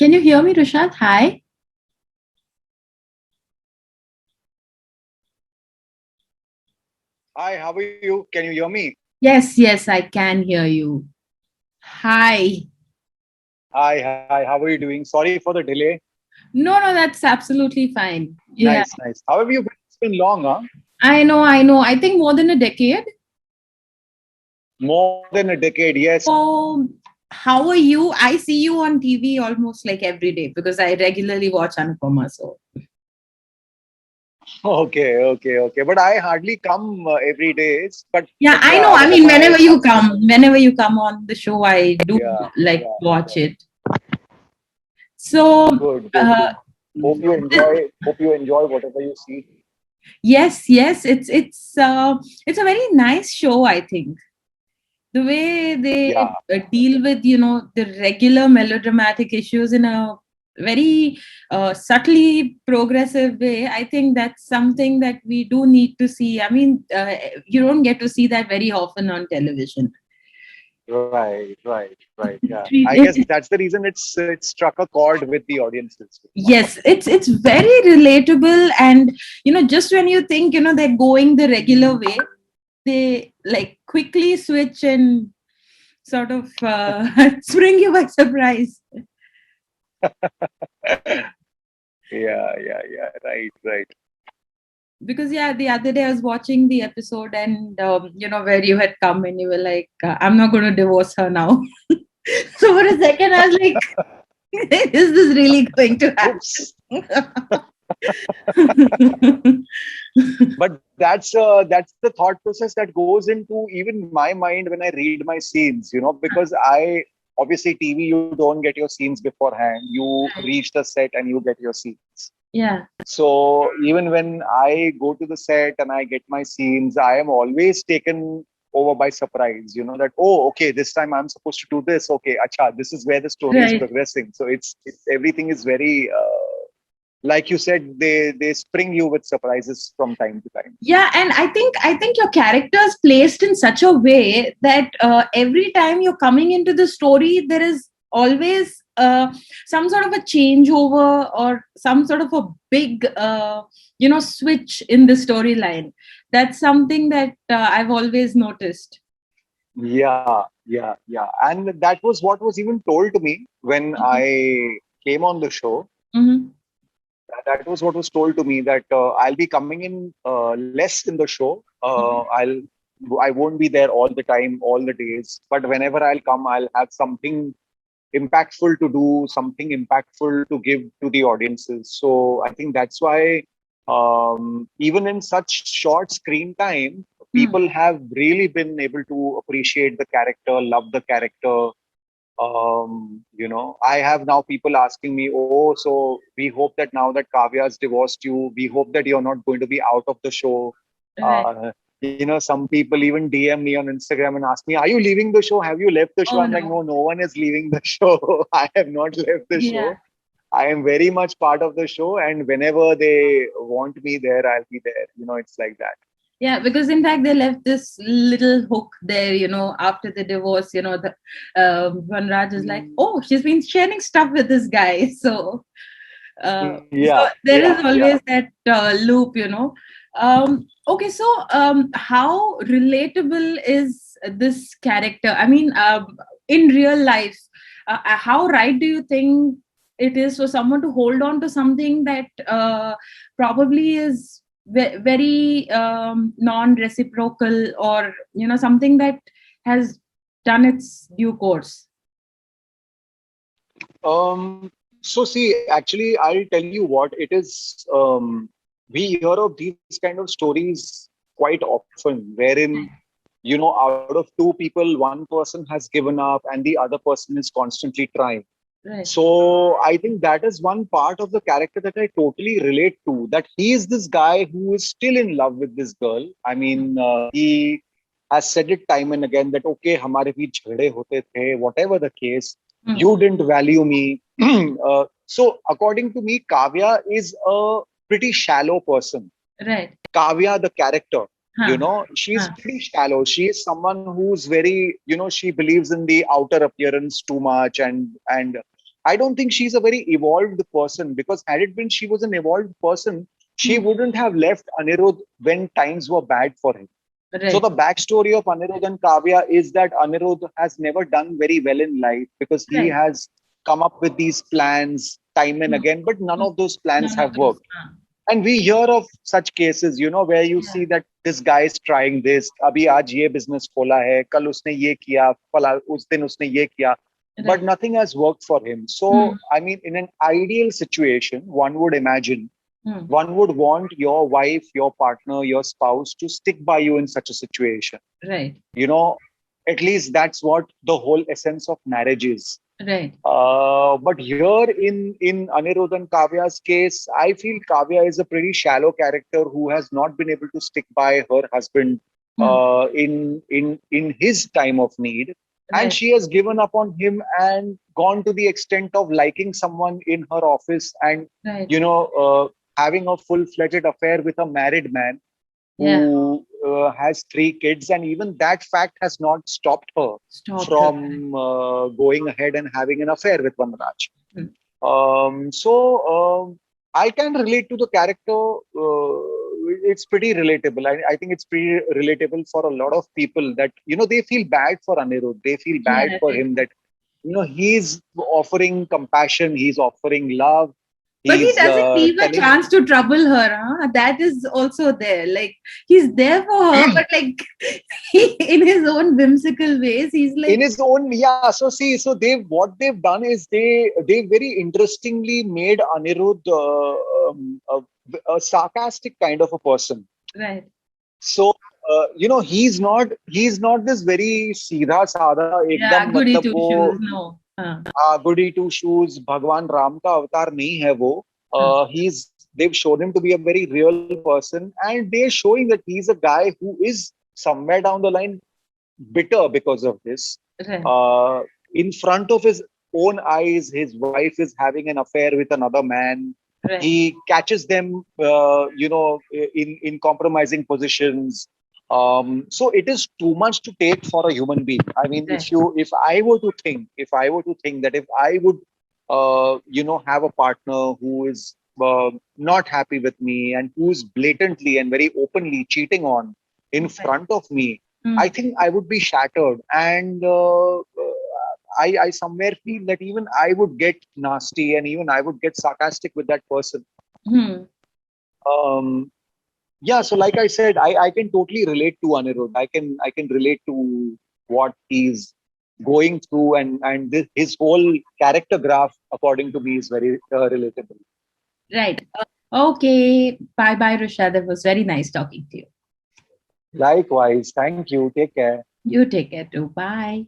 Can you hear me, Rushad? Hi. Hi, how are you? Can you hear me? Yes, yes, I can hear you. Hi. Hi, how are you doing? Sorry for the delay. No, no, that's absolutely fine. Yeah, Nice. How have you been? It's been long, huh? I know, I know. I think more than a decade. More than a decade, yes. So, how are you? I see you on TV almost like every day because I regularly watch Anupama. So, Okay. But I hardly come every day. yeah, But I know. yeah, I mean, whenever I come, whenever you come on the show, I do like yeah. watch it. So, Good. uh, Hope you enjoy whatever you see. yes, yes, it's a very nice show. I think the way they Yeah, deal with the regular melodramatic issues in a very subtly progressive way. I think that's something that we do need to see. I mean, you don't get to see that very often on television. right. Yeah. I guess It, that's the reason it struck a chord with the audiences. yes, it's very relatable, and just when you think they're going the regular way, they like quickly switch and sort of spring you by surprise. Yeah. Right. Because yeah, the other day I was watching the episode, and where you had come and you were like, I'm not going to divorce her now. So for a second I was like, is this really going to Oops. happen? But that's the thought process that goes into even my mind when I read my scenes, because I obviously TV, you don't get your scenes beforehand. You reach the set and you get your scenes. Yeah, So even when I go to the set and I get my scenes, I am always taken over by surprise. That, oh, okay, this time I'm supposed to do this. Okay, acha, this is where the story is right. progressing. So it's everything is very like you said, they spring you with surprises from time to time. Yeah, and I think your character is placed in such a way that every time you're coming into the story, there is always some sort of a changeover or some sort of a big switch in the storyline. That's something that I've always noticed. Yeah. And that was what was even told to me when I came on the show. Hmm. That was what was told to me, that I'll be coming in less in the show. I won't be there all the time, all the days. But whenever I'll come, I'll have something impactful to do, something impactful to give to the audiences. So I think that's why, even in such short screen time, people have really been able to appreciate the character, love the character. I have now people asking me, oh, so we hope that now that Kavya's divorced you, we hope that you're not going to be out of the show. Right. Some people even DM me on Instagram and ask me, are you leaving the show? Have you left the show? Oh I'm like, no. no one is leaving the show. I have not left the Yeah. show. I am very much part of the show. And whenever they want me there, I'll be there. It's like that. Yeah, because in fact they left this little hook there, after the divorce, the Vanraj is like, oh, she's been sharing stuff with this guy. So there is Yeah. always that loop. Okay, so how relatable is this character? I mean, in real life, how right do you think it is for someone to hold on to something that probably is very non-reciprocal, or something that has done its due course? So see, actually, I'll tell you what it is. We hear of these kind of stories quite often, wherein, out of two people, one person has given up and the other person is constantly trying. Right. So I think that is one part of the character that I totally relate to. That he is this guy who is still in love with this girl. I mean, he has said it time and again that okay, हमारे बीच झगड़े होते थे, whatever the case, Hmm. you didn't value me. So according to me, Kavya is a pretty shallow person. Right. Kavya, the character, Huh. she's Huh. pretty shallow. She is someone who's very, she believes in the outer appearance too much, and I don't think she's a very evolved person, because had it been she was an evolved person, she wouldn't have left Anirudh when times were bad for him. So Right. the backstory of Anirudh and Kavya is that Anirudh has never done very well in life because he Right. has come up with these plans time and Hmm. again, but none Hmm. of those plans None of have those. worked. And we hear of such cases, where you Yeah. see that this guy is trying this. Abhi aaj ye business khola hai, kal usne ye kiya, us din usne ye kiya, but Right. nothing has worked for him. Hmm. So, I mean, in an ideal situation, one would imagine, Hmm. one would want your wife, your partner, your spouse to stick by you in such a situation. Right. You know, at least that's what the whole essence of marriage is. Right. But here in Anirudh and Kavya's case, I feel Kavya is a pretty shallow character who has not been able to stick by her husband Hmm. in his time of need, and Right. she has given up on him and gone to the extent of liking someone in her office, and Right. you know uh, having a full-fledged affair with a married man Yeah. who has 3 kids, and even that fact has not stopped her Stopped her. from going ahead and having an affair with Vanraj. Hmm. I can relate to the character. It's pretty relatable. I think it's pretty relatable for a lot of people that, they feel bad for Anirudh. They feel bad Yeah. for Right. him that, he's offering compassion, he's offering love, But he he's doesn't leave a telling. chance to trouble her. Huh? That is also there. Like he's there for her, but like in his own whimsical ways, he's In like, his own, yeah. So see, so they've done is they very interestingly made Anirudh a sarcastic kind of a person. right. So he's not this very सीधा साधा Yeah, एकदम goody मतलब two वो shoes. No. goody two shoes भगवान राम का अवतार नहीं है वो. Huh. They've shown him to be a very real person, and they're showing that he's a guy who is somewhere down the line bitter because of this. Right. Uh, in front of his own eyes, his wife is having an affair with another man. Right. He catches them, in compromising positions. So it is too much to take for a human being. I mean, Right. if I were to think that if I would, have a partner who is not happy with me and who's blatantly and very openly cheating on in Right. front of me, Hmm. I think I would be shattered, and I somewhere feel that even I would get nasty and even I would get sarcastic with that person. Hmm. Um, yeah, so like I said, I can totally relate to Anirudh. I can relate to what he's going through, and his whole character graph, according to me, is very relatable. Right. Okay. Bye bye, Rusha. That was very nice talking to you. Likewise, thank you. Take care. You take care too. Bye.